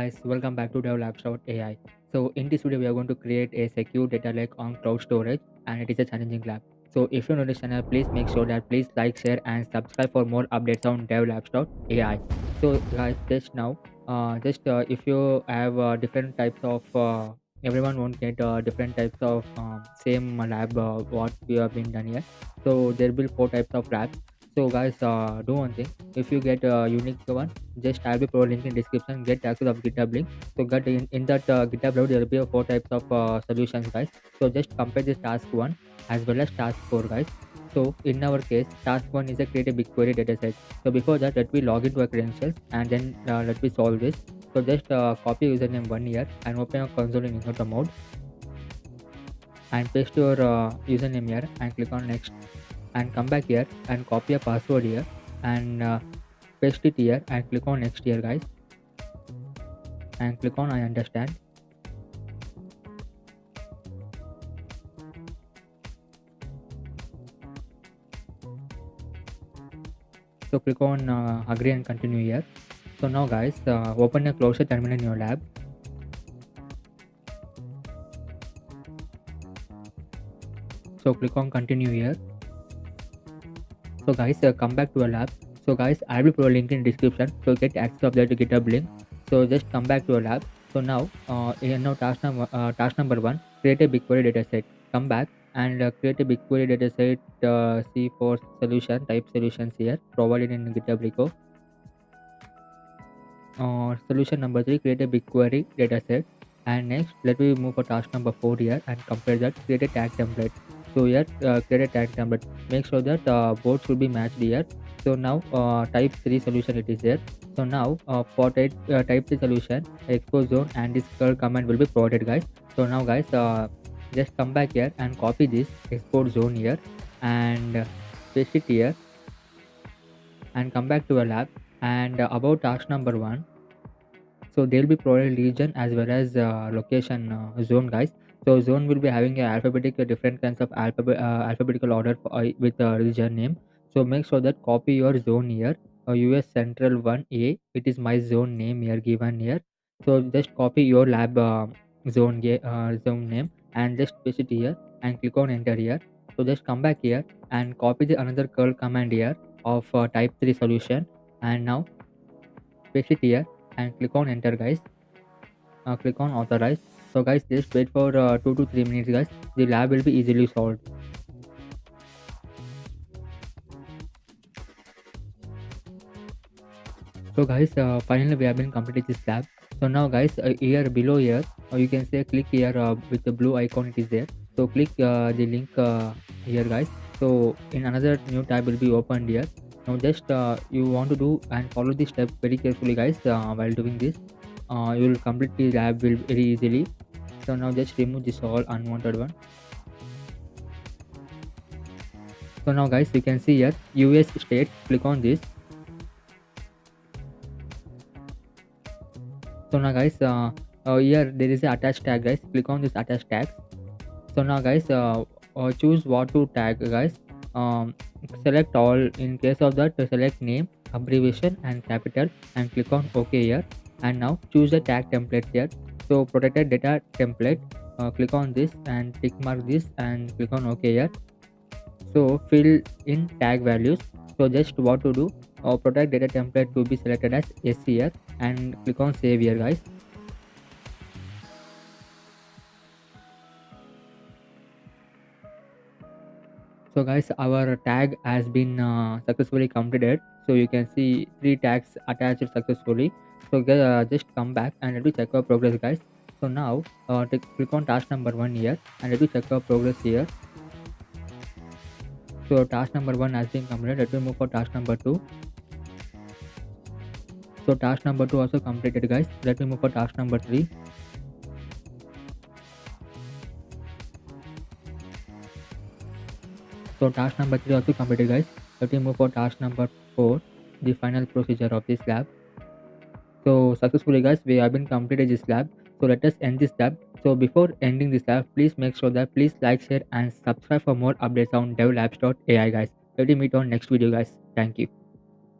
Guys, welcome back to DevLabs.ai. So in this video, we are going to create a secure data lake on cloud storage, and it is a challenging lab. So if you're new to this channel, please make sure that please like, share, and subscribe for more updates on DevLabs.ai. So guys, just now, if you have different types of everyone won't get different types of same lab what we have been done here. So there will be four types of labs. So guys, do one thing. If you get a unique one, just I'll be providing link in description. Get access of GitHub link. So get in that GitHub road, there will be four types of solutions, guys. So just compare this task one as well as task four, guys. So in our case, task one is a create a BigQuery dataset. So before that, let me log into our credentials and then let me solve this. So just copy username one here and open your console in incognito mode and paste your username here and click on next and come back here and copy a password here and paste it here and click on next here, guys, and click on I understand. So click on agree and continue here. So now guys, open a closure terminal in your lab. So click on continue here. So guys, come back to a lab. So guys, I will put a link in description. So get access of that GitHub link. So just come back to a lab. So now, now task number one, create a BigQuery dataset. Come back and create a BigQuery dataset. C for solution type solutions here provided in GitHub repo. Solution number three, create a BigQuery dataset. And next, let me move for task number four here and compare that. Create a tag template. So here, create a tag template. Make sure that both should be matched here. So now, type 3 solution it is there. So now, for type 3 solution, export zone and this curl command will be provided, guys. So now, guys, just come back here and copy this export zone here and paste it here and come back to a lab and about task number one. So they'll be provided region as well as location zone, guys. So zone will be having a alphabetic different kinds of alphabetical order with region name. So make sure that copy your zone here. US Central 1A, it is my zone name here given here. So just copy your lab zone name and just paste it here and click on enter here. So just come back here and copy the another curl command here of type 3 solution and now paste it here and click on enter, guys. Click on authorize. So guys, just wait for 2 to 3 minutes, guys. The lab will be easily solved. So guys, finally we have been completed this lab. So now guys, here below here, you can say click here with the blue icon, it is there. So click the link here, guys. So in another new tab will be opened here. Now just you want to do and follow this step very carefully, guys. While doing this, you will complete the lab will very easily. So now just remove this all unwanted one. So now guys, you can see here US state, click on this. So now guys, here there is a attach tag, guys. Click on this attach tag. So now guys, choose what to tag, guys. Select all. In case of that, select name, abbreviation and capital and click on OK here. And now choose the tag template here. So protected data template, click on this and tick mark this and click on OK here. So fill in tag values. So just what to do, protect data template to be selected as yes here and click on save here, guys. So guys, our tag has been successfully completed. So you can see three tags attached successfully. So just come back and let me check our progress, guys. So now click on task number one here and let me check our progress here. So task number one has been completed. Let me move for task number two. So task number two also completed, guys. Let me move for task number three. So task number three also completed, guys. Let me move for task number four, the final procedure of this lab. So successfully, guys, we have been completed this lab. So let us end this lab. So before ending this lab, please make sure that please like, share, and subscribe for more updates on devlabs.ai, guys. Let me meet on next video, guys. Thank you.